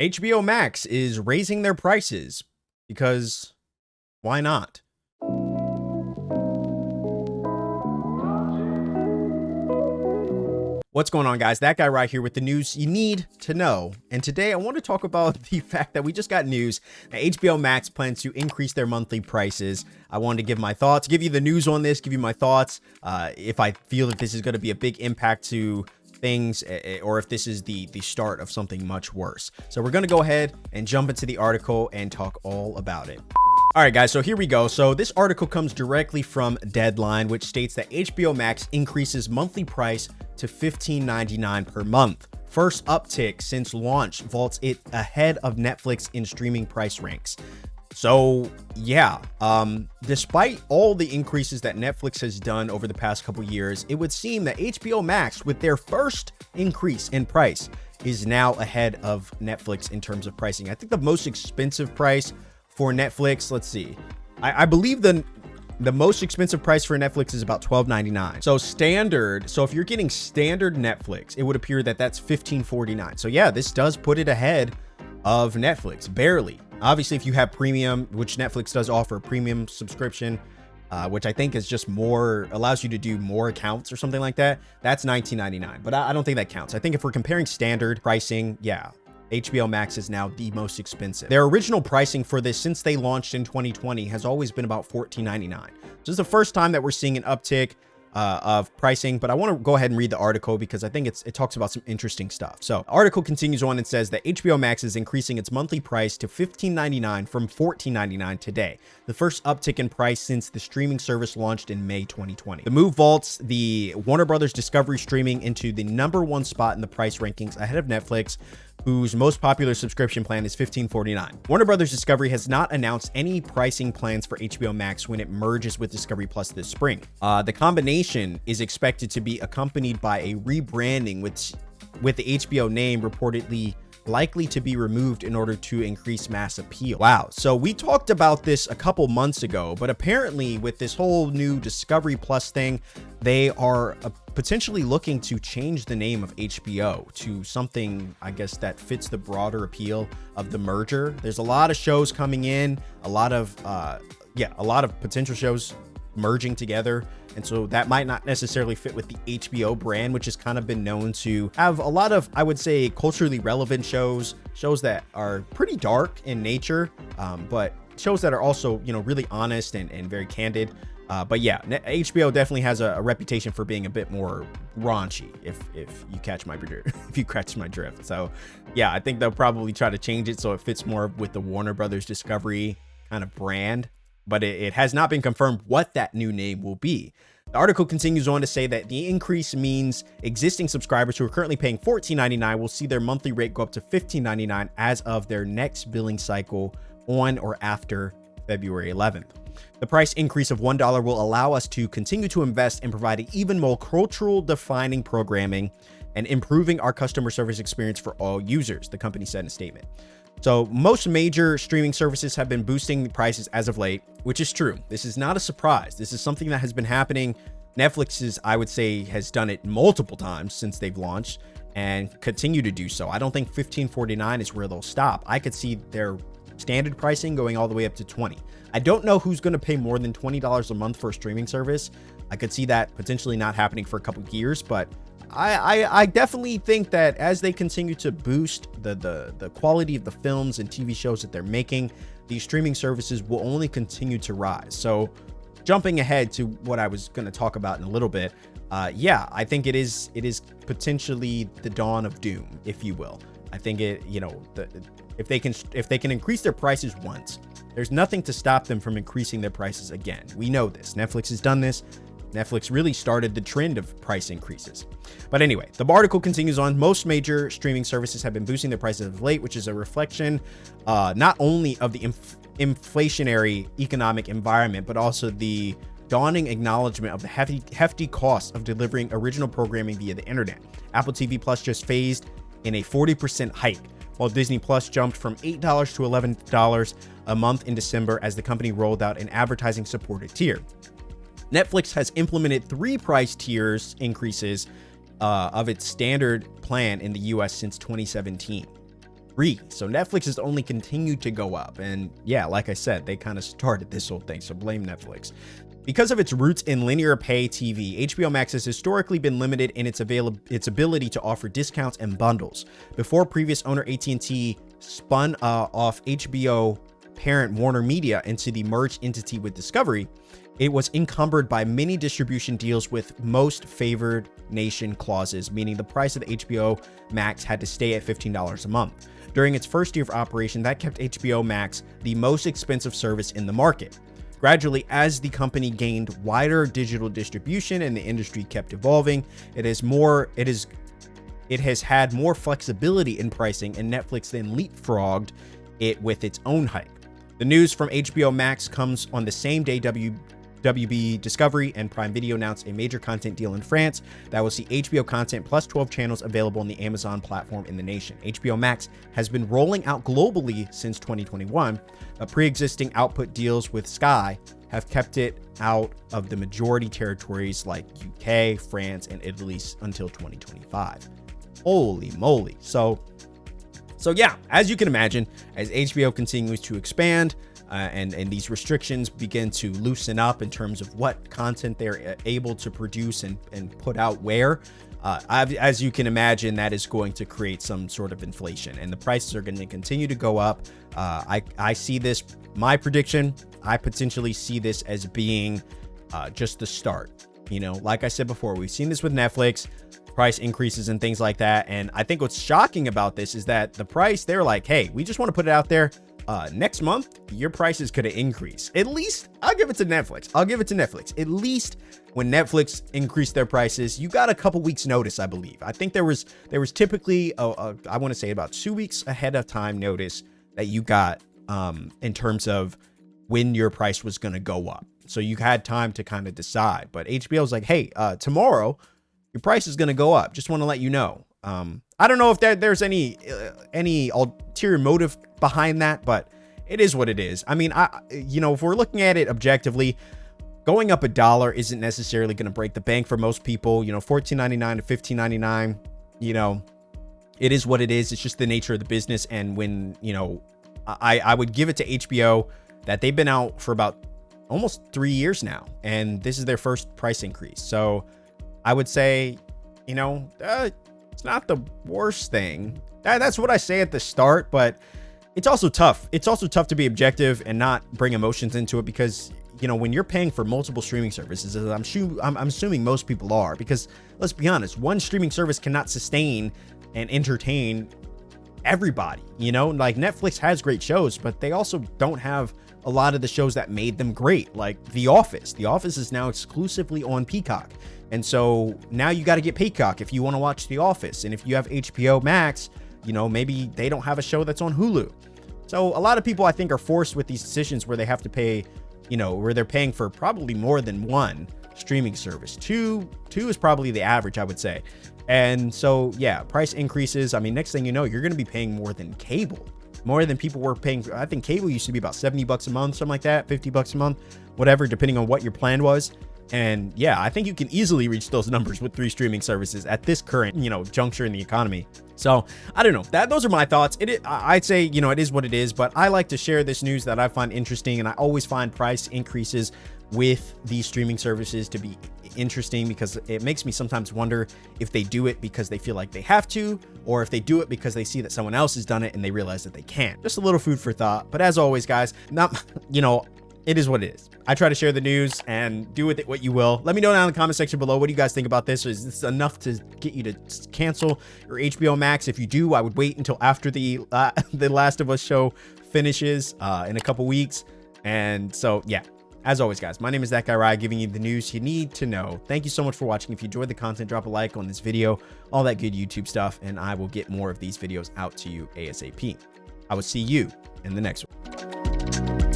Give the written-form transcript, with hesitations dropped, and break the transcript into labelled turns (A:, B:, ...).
A: HBO Max is raising their prices because why not? What's going on, guys? That guy right here with the news you need to know. And today I want to talk about the fact that we just got news that HBO Max plans to increase their monthly prices. I wanted to give my thoughts, give you the news on this, give you my thoughts. If I feel that this is going to be a big impact to things, or if this is the start of something much worse. So we're going to go ahead and jump into the article and talk all about it. All right, guys, so here we go. So this article comes directly from Deadline, which states that HBO Max increases monthly price to $15.99 per month. First uptick since launch vaults it ahead of Netflix in streaming price ranks. So yeah, despite all the increases that Netflix has done over the past couple years, it would seem that HBO Max, with their first increase in price, is now ahead of Netflix in terms of pricing. I think the most expensive price for Netflix, let's see, I believe the most expensive price for Netflix is about $12.99. So standard, so if you're getting standard Netflix, it would appear that that's $15.49. So yeah, this does put it ahead of Netflix, barely. Obviously, if you have premium, which Netflix does offer a premium subscription, which I think is just more, allows you to do more accounts or something like that, that's $19.99. But I don't think that counts. I think if we're comparing standard pricing, yeah, HBO Max is now the most expensive. Their original pricing for this since they launched in 2020 has always been about $14.99. So this is the first time that we're seeing an uptick of pricing, but I want to go ahead and read the article because I think it talks about some interesting stuff. So the article continues on and says that HBO Max is increasing its monthly price to $15.99 from $14.99 today, the first uptick in price since the streaming service launched in May 2020. The move vaults the Warner Brothers Discovery streaming into the #1 spot in the price rankings ahead of Netflix, whose most popular subscription plan is $15.49. Warner Brothers Discovery has not announced any pricing plans for HBO Max when it merges with Discovery Plus this spring. The combination is expected to be accompanied by a rebranding with the HBO name reportedly likely to be removed in order to increase mass appeal. Wow. So we talked about this a couple months ago, but apparently with this whole new Discovery Plus thing, they are potentially looking to change the name of HBO to something, I guess, that fits the broader appeal of the merger. There's a lot of shows coming in, a lot of potential shows merging together. And so that might not necessarily fit with the HBO brand, which has kind of been known to have a lot of, I would say, culturally relevant shows that are pretty dark in nature, but shows that are also, really honest and very candid. But yeah, HBO definitely has a reputation for being a bit more raunchy, if you catch my drift. So yeah, I think they'll probably try to change it so it fits more with the Warner Brothers Discovery kind of brand. But it has not been confirmed what that new name will be. The article continues on to say that the increase means existing subscribers who are currently paying $14.99 will see their monthly rate go up to $15.99 as of their next billing cycle on or after February 11th. The price increase of $1 will allow us to continue to invest in providing even more cultural defining programming and improving our customer service experience for all users, the company said in a statement. So most major streaming services have been boosting prices as of late, which is true. This is not a surprise. This is something that has been happening. Netflix I would say, has done it multiple times since they've launched and continue to do so. I don't think $15.49 is where they'll stop. I could see their standard pricing going all the way up to $20. I don't know who's going to pay more than $20 a month for a streaming service. I could see that potentially not happening for a couple of years, but I definitely think that as they continue to boost the quality of the films and TV shows that they're making, these streaming services will only continue to rise. So jumping ahead to what I was going to talk about in a little bit, yeah, I think it is potentially the dawn of doom, if you will. I think if they can increase their prices once, there's nothing to stop them from increasing their prices again. We know this. Netflix has done this. Netflix really started the trend of price increases. But anyway, the article continues on. Most major streaming services have been boosting their prices of late, which is a reflection not only of the inflationary economic environment, but also the dawning acknowledgement of the hefty cost of delivering original programming via the internet. Apple TV Plus just phased in a 40% hike, while Disney Plus jumped from $8 to $11 a month in December as the company rolled out an advertising-supported tier. Netflix has implemented 3 price tiers increases of its standard plan in the US since 2017. free. So Netflix has only continued to go up. And yeah, like I said, they kind of started this whole thing. So blame Netflix. Because of its roots in linear pay TV, HBO Max has historically been limited in its ability to offer discounts and bundles. Before previous owner AT&T spun off HBO parent Warner Media into the merged entity with Discovery, it was encumbered by many distribution deals with most favored nation clauses, meaning the price of the HBO Max had to stay at $15 a month. During its first year of operation, that kept HBO Max the most expensive service in the market. Gradually, as the company gained wider digital distribution and the industry kept evolving, it has had more flexibility in pricing, and Netflix then leapfrogged it with its own hike. The news from HBO Max comes on the same day WB Discovery and Prime Video announced a major content deal in France that will see HBO content plus 12 channels available on the Amazon platform in the nation. HBO Max has been rolling out globally since 2021. Pre-existing output deals with Sky have kept it out of the majority territories like UK, France, and Italy until 2025. Holy moly. So yeah, as you can imagine, as HBO continues to expand, and these restrictions begin to loosen up in terms of what content they're able to produce and put out where, as you can imagine, that is going to create some sort of inflation, and the prices are going to continue to go up. I see this, my prediction, I potentially see this as being just the start. You know, like I said before, we've seen this with Netflix, price increases and things like that. And I think what's shocking about this is that the price, they're like, hey, we just want to put it out there. Next month, your prices could increase. At least I'll give it to Netflix. At least when Netflix increased their prices, you got a couple weeks notice, I believe. I think there was typically, I want to say about 2 weeks ahead of time notice that you got in terms of when your price was going to go up. So you had time to kind of decide. But HBO's like, hey, tomorrow, your price is going to go up. Just want to let you know. I don't know if there's any ulterior motive behind that, but it is what it is. I mean, if we're looking at it objectively, going up $1 isn't necessarily going to break the bank for most people. $14.99 to $15.99, it is what it is. It's just the nature of the business. And when, I would give it to HBO that they've been out for about almost 3 years now, and this is their first price increase. So I would say, it's not the worst thing. That's what I say at the start, but it's also tough. It's also tough to be objective and not bring emotions into it because, when you're paying for multiple streaming services, as I'm assuming most people are, because let's be honest, one streaming service cannot sustain and entertain everybody. Like Netflix has great shows, but they also don't have a lot of the shows that made them great, like The Office. The Office is now exclusively on Peacock. And so now you got to get Peacock if you want to watch The Office. And if you have HBO Max, maybe they don't have a show that's on Hulu. So a lot of people, I think, are forced with these decisions where they have to pay, where they're paying for probably more than one streaming service. Two is probably the average, I would say. And so, yeah, price increases. I mean, next thing you know, you're going to be paying more than cable. More than people were paying. I think cable used to be about $70 a month, something like that, $50 a month, whatever, depending on what your plan was. And yeah, I think you can easily reach those numbers with 3 streaming services at this current, juncture in the economy. So I don't know. Those are my thoughts. I'd say, it is what it is, but I like to share this news that I find interesting, and I always find price increases with these streaming services to be interesting because it makes me sometimes wonder if they do it because they feel like they have to, or if they do it because they see that someone else has done it and they realize that they can't. Just a little food for thought. But as always, guys, it is what it is. I try to share the news and do with it what you will. Let me know down in the comment section below. What do you guys think about this? Is this enough to get you to cancel your HBO Max? If you do, I would wait until after the Last of Us show finishes in a couple weeks. And so, yeah, as always, guys, my name is That Guy Rye, giving you the news you need to know. Thank you so much for watching. If you enjoyed the content, drop a like on this video, all that good YouTube stuff, and I will get more of these videos out to you ASAP. I will see you in the next one.